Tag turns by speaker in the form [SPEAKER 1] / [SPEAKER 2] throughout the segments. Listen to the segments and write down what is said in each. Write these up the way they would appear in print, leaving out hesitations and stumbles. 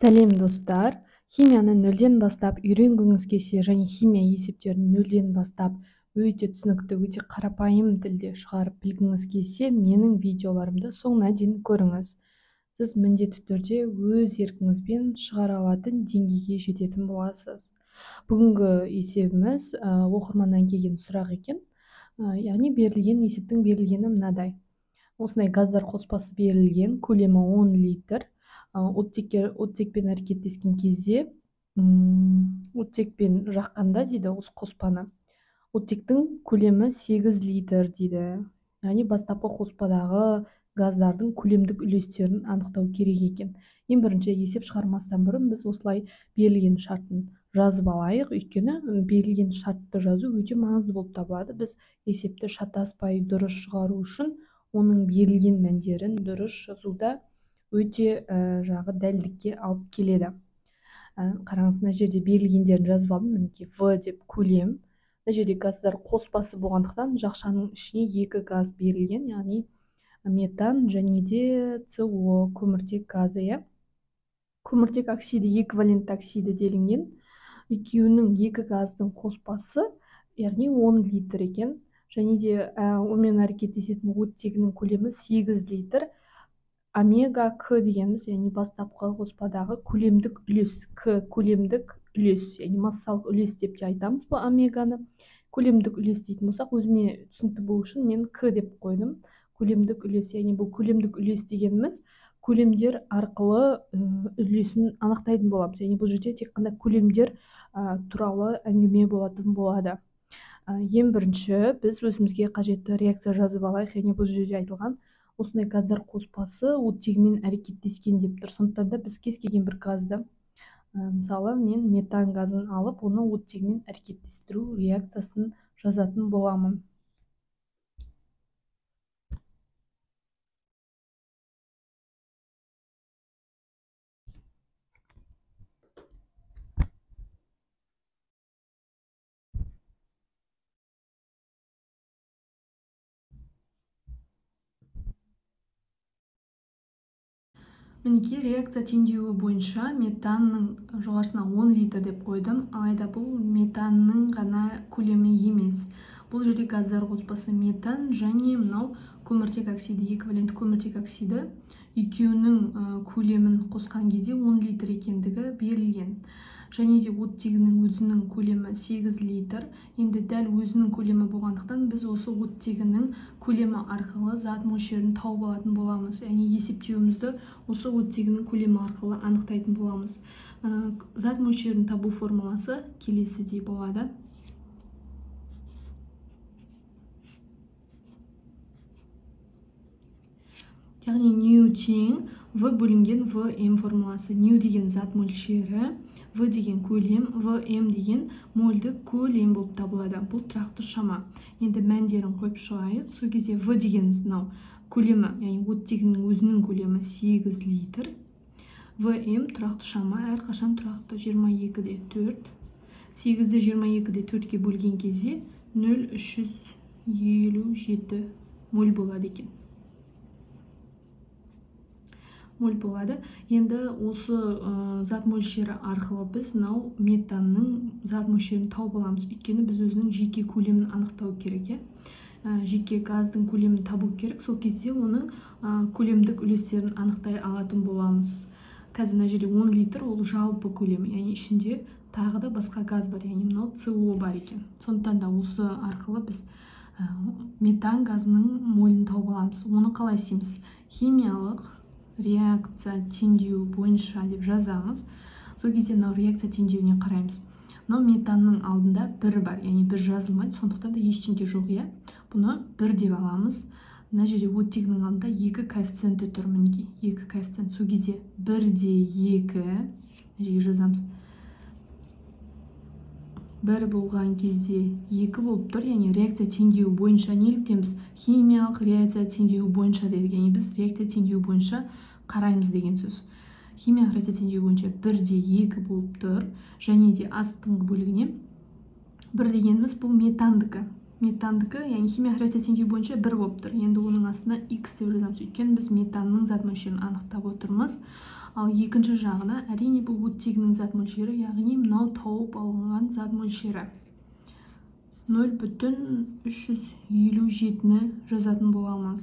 [SPEAKER 1] Сәлем достар. Химияны нөлден бастап үйренгіңіз келсе және химия есептерін нөлден бастап өте түсінікті, өте қарапайым тілде шығарып білгіңіз келсе, менің видеоларымды соңына дейін көріңіз. Сіз міндетті түрде өз еркіңізбен шығара алатын деңгейге жететін боласыз. Бүгінгі есебіміз оқырманнан келген сұрақ екен. Яғни берілген есептің берілгені мынадай. Осындай газдар қоспасы берілген, көлемі 10 литр. Оттекпен әрекеттескен кезде, оттекпен жаққанда дейді осы қоспаны, оттектің көлемі 8 литр дейді. Яғни бастапқы қоспадағы газдардың көлемдік үлестерін анықтау керек екен. Ең бірінші есеп шығармастан бұрын біз осылай берілген шартын жазып алайық. Өйткені берілген шартты жазу өте маңызды болып табылады. Біз есепті шатаспай дұрыс шығару үшін оның берілген мәндерін дұрыс жазуда өте жағы дәлдікке алып келеді. Қараңыз, мына жерде берілгендерін жазып алдым. Мінекей В деп көлем. Мына жерде газдар қоспасы болғандықтан жақшаның ішіне 2 газ берілген, яғни метан және де СО көміртек газы. Көміртек оксиді эквивалентті оксиді делінген. Екеуінің 2 газдың қоспасы, яғни 10 литр екен. Және де онымен әрекеттесетін оттегінің көлемі 8 литр. Омега К дегеніміз, яғни бастапқы қоспадағы көлемдік үлес, К көлемдік үлес, яғни массалық үлес деп те айтамыз бұл омеганы. Көлемдік үлес дейтін болсақ, өзіме түсінікті болу үшін мен К деп қойдым. Көлемдік үлес, яғни бұл көлемдік үлес дегеніміз көлемдер арқылы үлесін анықтайтын боламыз. Яғни бұл жерде тек қана көлемдер туралы әңгіме болатын болады. Ең бірінші біз өзімізге қажетті реакция жазып алайық. Яғни бұл жерде айтылған осындай газдар қоспасы оттегімен әрекеттескен деп тұр. Сондықтан да біз кез келген бір газды, мысалы мен метан газын алып, оны оттегімен әрекеттестіру реакциясын жазатын боламын. Мінекей реакция теңдеуі бойынша метанның жоғарысына 10 литр деп қойдым, алайда бұл метанның ғана көлемі емес. Бұл жерде газдар қоспасы метан және мынау көміртек оксиді, эквивалентті көміртек оксиді, екеуінің көлемін қосқан кезде 10 литр екендігі берілген. Және де оттегінің өзінің көлемі 8 литр. Енді дәл өзінің көлемі болғандықтан біз осы оттегінің көлемі арқылы зат мөлшерін тауып алатын боламыз. Яғни есептеуімізді осы оттегінің көлемі арқылы анықтайтын боламыз. Зат мөлшерін табу формуласы келесідей болады. Яғни ню тең В бөлінген ВМ формуласы. Ню деген зат мөлшері, В деген көлем, ВМ деген мольдік көлем болып табылады. Бұл тұрақты шама. Енді мәндерін қойып шығайық. Сол кезде В дегеніміз мынау көлемі, яғни оттегінің өзінің көлемі 8 литр. ВМ тұрақты шама, әрқашан тұрақты 22-де 4. 8-ді 22-де 4-ке бөлген кезде 0,357 моль болады екен. Моль болады. Енді осы зат мөлшері арқылы біз мынау метанның зат мөлшерін тауып аламыз. Өйткені біз өзінің жеке көлемін анықтау керек. Жеке газдың көлемін табу керек. Сол кезде оның көлемдік үлестерін анықтай алатын боламыз. Қазір мына жерде 10 литр ол жалпы көлем, яғни ішінде тағы да басқа газ бар, яғни мынау СО бар екен. Сондықтан да осы арқылы біз метан газының молін тауып аламыз. Оны қалай істейміз? Химиялық реакция теңдеуі бойынша деп жазамыз. Сол кезде мынау реакция теңдеуіне қараймыз. Мынау метанның алдында 1 бар, яғни 1 жазылмайды, сондықтан да ештеңе жоқ. Бұны 1 деп аламыз. Мына жерде оттегінің алдында 2 коэффициенті тұр, мінекей 2 коэффициент. Сол кезде 1-де 2 жерге жазамыз. 1 болған кезде 2 болып тұр, яғни реакция теңдеуі бойынша. Неліктен біз химиялық реакция теңдеуі бойынша дедік, яғни біз реакция теңдеуі бойынша қараймыз деген сөз. Химиялық реакция теңдеуі бойынша 1-де 2 болып тұр, және де астыңғы бөлігіне 1 дегеніміз бұл метандікі. метандікі, яғни химия реакция теңдеу бойынша 1 болып тұр. Енді оның астына x деп жазамыз. Өйткені біз метанның зат мөлшерін анықтап отырмыз. Ал екінші жағына әрине бұл оттегінің зат мөлшері, яғни мынау тауып алынған зат мөлшері 0,357-ні жазатын боламыз.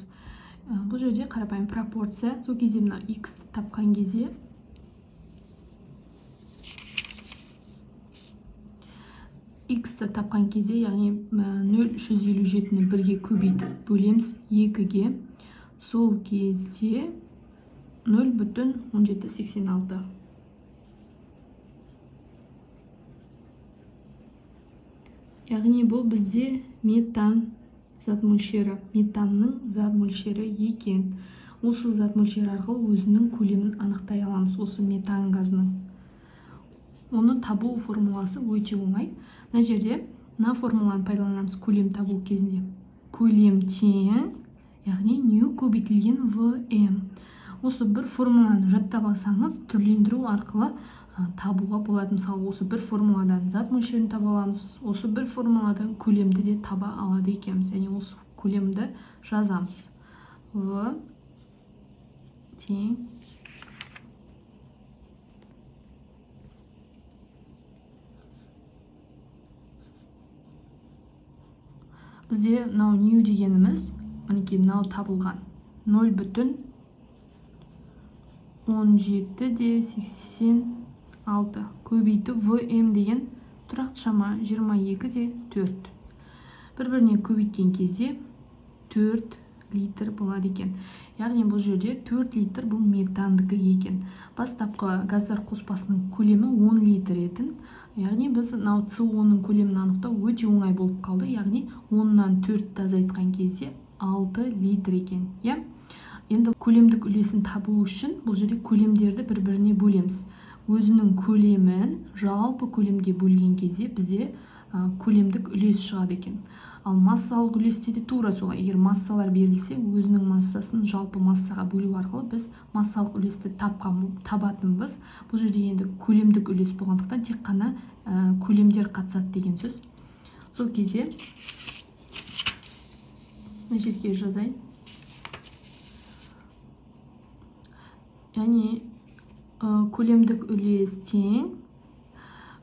[SPEAKER 1] Бұл жерде қарапайым пропорция. Сол кезде мына x тапқан кезде x-ті тапқан кезде, яғни 0,357-ні 1-ге көбейтіп бөлеміз 2-ге. Сол кезде 0,1786. Яғни бұл бізде метан зат мөлшері, метанның зат мөлшері екен. Осы зат мөлшері арқылы өзінің көлемін анықтай аламыз, осы метан газының. Оны табу формуласы өте оңай. Мына жерде мына формуланы пайдаланамыз көлем табу кезінде. Көлем тең, яғни ню көбейтілген ВМ. Осы бір формуланы жаттап алсаңыз, түрлендіру арқылы табуға болады. Мысалы, осы бір формуладан зат мөлшерін таба аламыз, осы бір формуладан көлемді де таба алады екенбіз. Яғни осы көлемді жазамыз. В тең бізде мынау нью дегеніміз, мінекей мынау табылған 0,1786 көбейту ВМ деген тұрақты шама 22,4. Бір-біріне көбейткен кезде 4 литр болады екен. Яғни бұл жерде 4 литр бұл метандікі екен. Бастапқы газдар қоспасының көлемі 10 литр етін. Яғни біз CO-ның көлемін анықтау өте оңай болып қалды. Яғни 10-нан 4-ті азайтқан кезде 6 литр екен. Енді көлемдік үлесін табу үшін бұл жерде көлемдерді бір-біріне бөлеміз. Өзінің көлемін жалпы көлемге бөлген кезде бізде көлемдік үлес шығады екен. Ал массалық үлесте де тура солай. Егер массалар берілсе, өзінің массасын жалпы массаға бөлу арқылы біз массалық үлесті табатынбыз. Бұл жерде енді көлемдік үлес болғандықтан тек қана көлемдер қатысады деген сөз. Сол кезде мына жерге жазайын. Яғни көлемдік үлес тең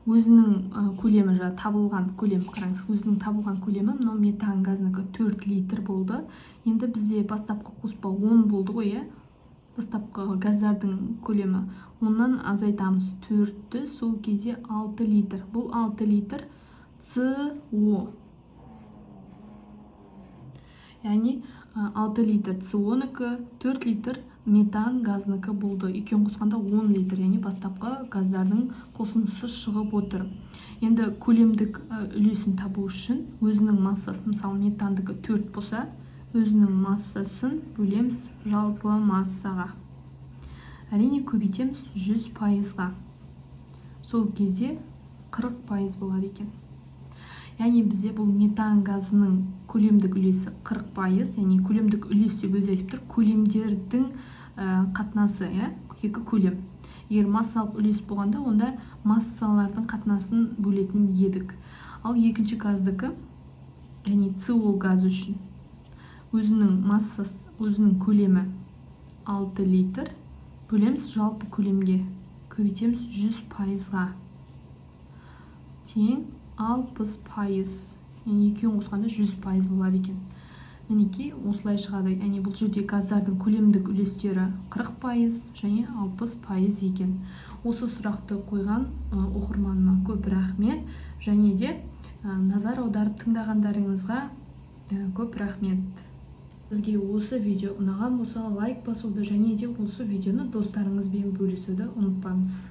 [SPEAKER 1] өзінің көлемі табылған көлем, қараңыз, өзінің табылған көлемі мынау метан газынікі 4 литр болды. Енді бізде бастапқы қоспа 10 болды ғой, бастапқы газдардың көлемі 10-нан азайтамыз 4-ті, сол кезде 6 литр. Бұл 6 литр CO. Яғни 6 литр CO-нікі, 4 литр метан газынікі болды. Екеуін қосқанда 10 литр, яғни бастапқы газдардың қосындысы шығып отыр. Енді көлемдік үлесін табу үшін өзінің массасын, мысалы метандікі 4 болса, өзінің массасын бөлеміз жалпы массаға. Әрине көбейтеміз 100%-ға. Сол кезде 40% болады екен. Яғни бізде бұл метан газының көлемдік үлесі 40%, яғни көлемдік үлес деп өзі айтып тұр, көлемдердің қатынасы, екі көлем. Егер массалық үлес болғанда, онда массалардың қатынасын бөлетін едік. Ал екінші газдікі, яғни CO газ үшін өзінің массасы, өзінің көлемі 6 литр, бөлеміз жалпы көлемге, көбейтеміз 100%-ға. Тең 60%. Яғни екеуін қосқанда 100% болады екен. Мінекей осылай шығады. Яғни бұл жерде газдардың көлемдік үлестері 40% және 60% екен. Осы сұрақты қойған оқырманыма көп рахмет. Және де назар аударып тыңдағандарыңызға көп рахмет. Сізге осы видео ұнаған болса, лайк басуды және де осы видеоны достарыңызбен бөлісуді ұмытпаңыз.